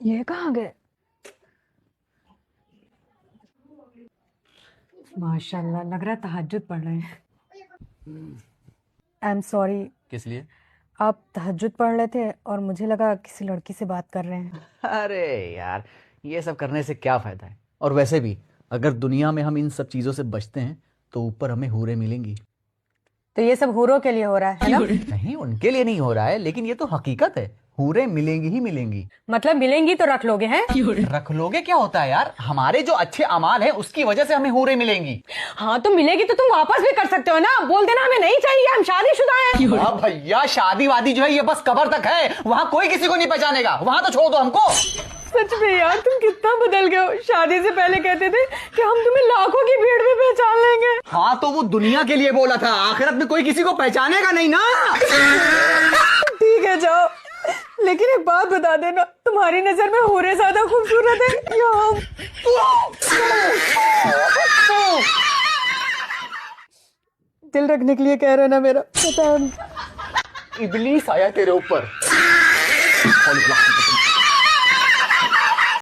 ये कहाँ गए? माशाल्लाह, लग रहा है तहज्जुद पढ़ रहे हैं। I am sorry. किस लिए? आप तहज्जुद पढ़ रहे थे और मुझे लगा किसी लड़की से बात कर रहे हैं। अरे यार, ये सब करने से क्या फायदा है? और वैसे भी अगर दुनिया में हम इन सब चीजों से बचते हैं तो ऊपर हमें हूरें मिलेंगी। तो ये सब हूरों के लिए हो रहा है ना? नहीं, उनके लिए नहीं हो रहा है, लेकिन ये तो हकीकत है। हूरें मिलेंगी ही मिलेंगी। मतलब मिलेंगी तो रख लोगे हैं? रख लोगे क्या होता है यार? हमारे जो अच्छे अमाल हैं उसकी वजह से हमें हूरें मिलेंगी। हाँ तो मिलेगी तो तुम वापस भी कर सकते हो ना, बोल देना हमें नहीं चाहिए, हम शादीशुदा हैं। हाँ भैया, शादी वादी जो है ये बस कब्र तक है, वहाँ कोई किसी को नहीं पहचानेगा, वहाँ तो छोड़ दो हमको। सच में यार, तुम कितना बदल गए हो। शादी से पहले कहते थे कि हम तुम्हें लाखों की भीड़ में पहचान लेंगे। हाँ तो वो दुनिया के लिए बोला था, आखिरत में कोई किसी को पहचानेगा नहीं ना। ठीक है जाओ, लेकिन एक बात बता देना, तुम्हारी नजर में हूरें ज्यादा खूबसूरत है या हम? दिल रखने के लिए कह रहे ना मेरा, पता है। इब्लीस आया तेरे ऊपर।